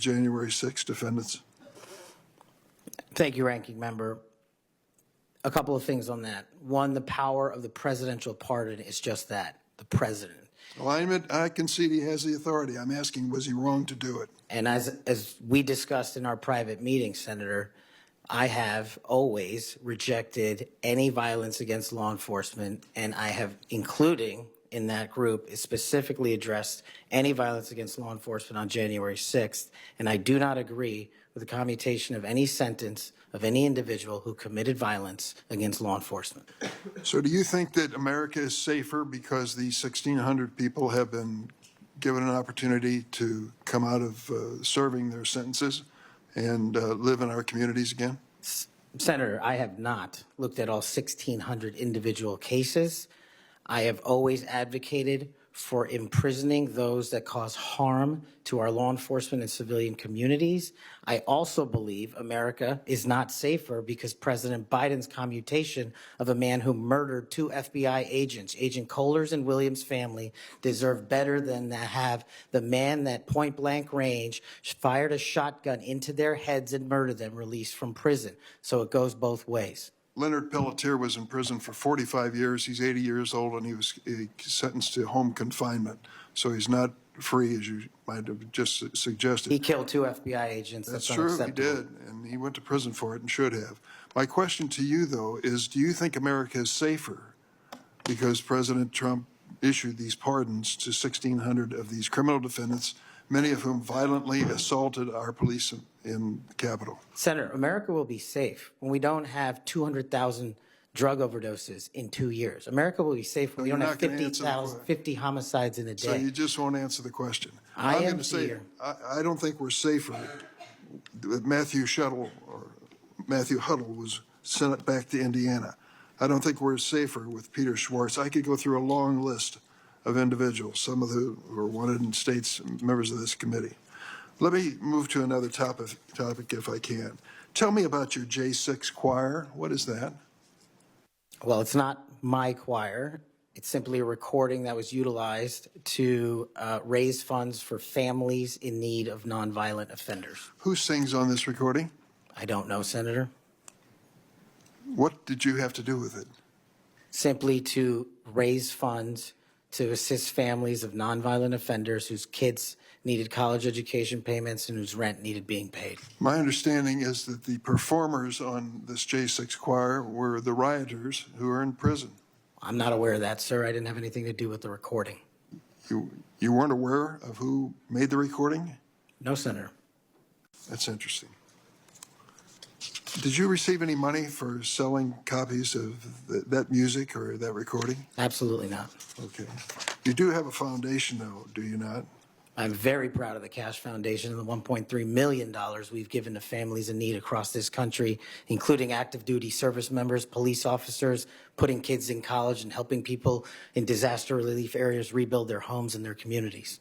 January 6 defendants? Thank you, Ranking Member. A couple of things on that. One, the power of the presidential pardon is just that, the president. Well, I concede he has the authority. I'm asking, was he wrong to do it? And as we discussed in our private meeting, Senator, I have always rejected any violence against law enforcement, and I have, including in that group, specifically addressed any violence against law enforcement on January 6th, and I do not agree with the commutation of any sentence of any individual who committed violence against law enforcement. So do you think that America is safer because these 1,600 people have been given an opportunity to come out of serving their sentences and live in our communities again? Senator, I have not looked at all 1,600 individual cases. I have always advocated for imprisoning those that cause harm to our law enforcement and civilian communities. I also believe America is not safer because President Biden's commutation of a man who murdered 2 FBI agents, Agent Kohler's and Williams' family, deserve better than to have the man that point blank range fired a shotgun into their heads and murdered them released from prison. So it goes both ways. Leonard Pelletier was in prison for 45 years. He's 80 years old, and he was sentenced to home confinement. So he's not free, as you might have just suggested. He killed 2 FBI agents. That's true, he did, and he went to prison for it and should have. My question to you, though, is do you think America is safer because President Trump issued these pardons to 1,600 of these criminal defendants, many of whom violently assaulted our police in the Capitol? Senator, America will be safe when we don't have 200,000 drug overdoses in 2 years. America will be safe when we don't have 50 homicides in a day. So you just won't answer the question. I'm going to say, I don't think we're safer. Matthew Huddle was sent back to Indiana. I don't think we're safer with Peter Schwartz. I could go through a long list of individuals, some of who are wanted in states, members of this committee. Let me move to another topic if I can. Tell me about your J6 choir. What is that? Well, it's not my choir. It's simply a recording that was utilized to raise funds for families in need of nonviolent offenders. Who sings on this recording? I don't know, Senator. What did you have to do with it? Simply to raise funds to assist families of nonviolent offenders whose kids needed college education payments and whose rent needed being paid. My understanding is that the performers on this J6 choir were the rioters who are in prison. I'm not aware of that, sir. I didn't have anything to do with the recording. You weren't aware of who made the recording? No, Senator. That's interesting. Did you receive any money for selling copies of that music or that recording? Absolutely not. Okay. You do have a foundation, though, do you not? I'm very proud of the Kash Foundation and the $1.3 million we've given to families in need across this country, including active duty service members, police officers, putting kids in college, and helping people in disaster relief areas rebuild their homes and their communities.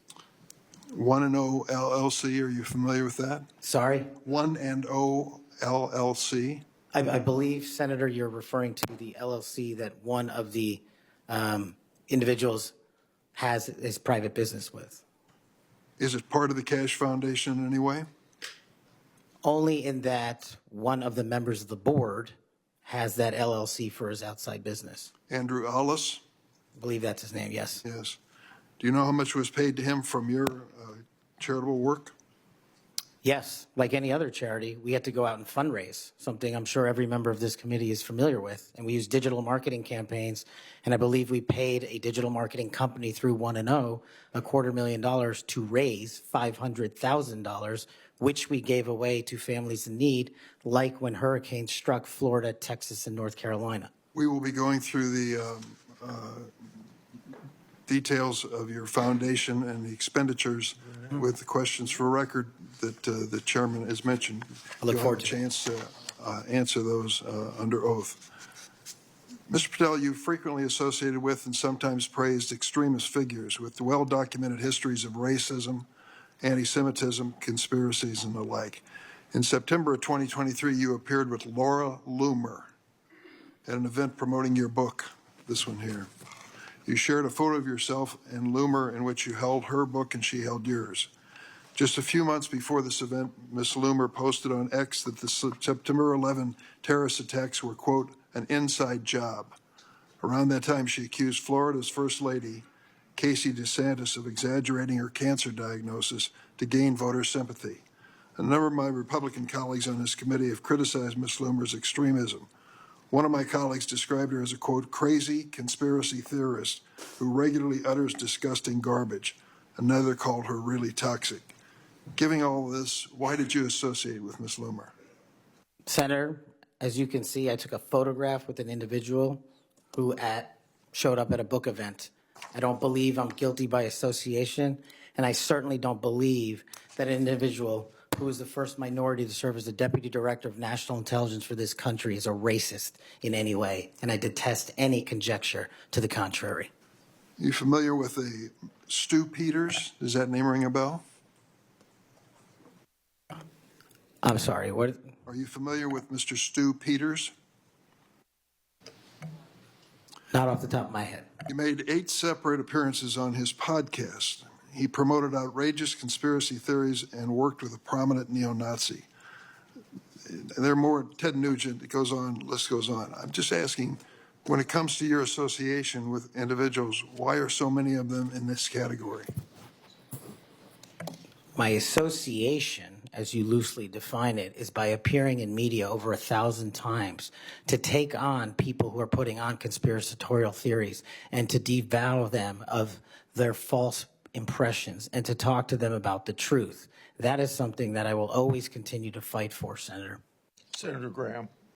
1&0 LLC, are you familiar with that? Sorry? 1&0 LLC? I believe, Senator, you're referring to the LLC that one of the individuals has his private business with. Is it part of the Kash Foundation in any way? Only in that one of the members of the board has that LLC for his outside business. Andrew Allis? I believe that's his name, yes. Yes. Do you know how much was paid to him from your charitable work? Yes, like any other charity, we had to go out and fundraise, something I'm sure every member of this committee is familiar with. And we use digital marketing campaigns, and I believe we paid a digital marketing company through 1&0 $250,000 to raise $500,000, which we gave away to families in need, like when hurricanes struck Florida, Texas, and North Carolina. We will be going through the details of your foundation and the expenditures with the questions for record that the chairman has mentioned. I look forward to a chance to answer those under oath. Mr. Patel, you frequently associated with and sometimes praised extremist figures with well-documented histories of racism, anti-Semitism, conspiracies, and the like. In September of 2023, you appeared with Laura Loomer at an event promoting your book, this one here. You shared a photo of yourself and Loomer in which you held her book and she held yours. Just a few months before this event, Ms. Loomer posted on X that the September 11 terrorist attacks were, quote, an inside job. Around that time, she accused Florida's First Lady, Casey DeSantis, of exaggerating her cancer diagnosis to gain voter sympathy. A number of my Republican colleagues on this committee have criticized Ms. Loomer's extremism. One of my colleagues described her as a, quote, crazy conspiracy theorist who regularly utters disgusting garbage. Another called her really toxic. Given all this, why did you associate with Ms. Loomer? Senator, as you can see, I took a photograph with an individual who showed up at a book event. I don't believe I'm guilty by association, and I certainly don't believe that an individual who is the first minority to serve as the Deputy Director of National Intelligence for this country is a racist in any way, and I detest any conjecture to the contrary. You familiar with a Stu Peters? Does that name ring a bell? I'm sorry, what? Are you familiar with Mr. Stu Peters? Not off the top of my head. He made 8 separate appearances on his podcast. He promoted outrageous conspiracy theories and worked with a prominent neo-Nazi. There are more, Ted Nugent, it goes on, list goes on. I'm just asking, when it comes to your association with individuals, why are so many of them in this category? My association, as you loosely define it, is by appearing in media over 1,000 times to take on people who are putting on conspiratorial theories and to devour them of their false impressions and to talk to them about the truth. That is something that I will always continue to fight for, Senator. Senator Graham.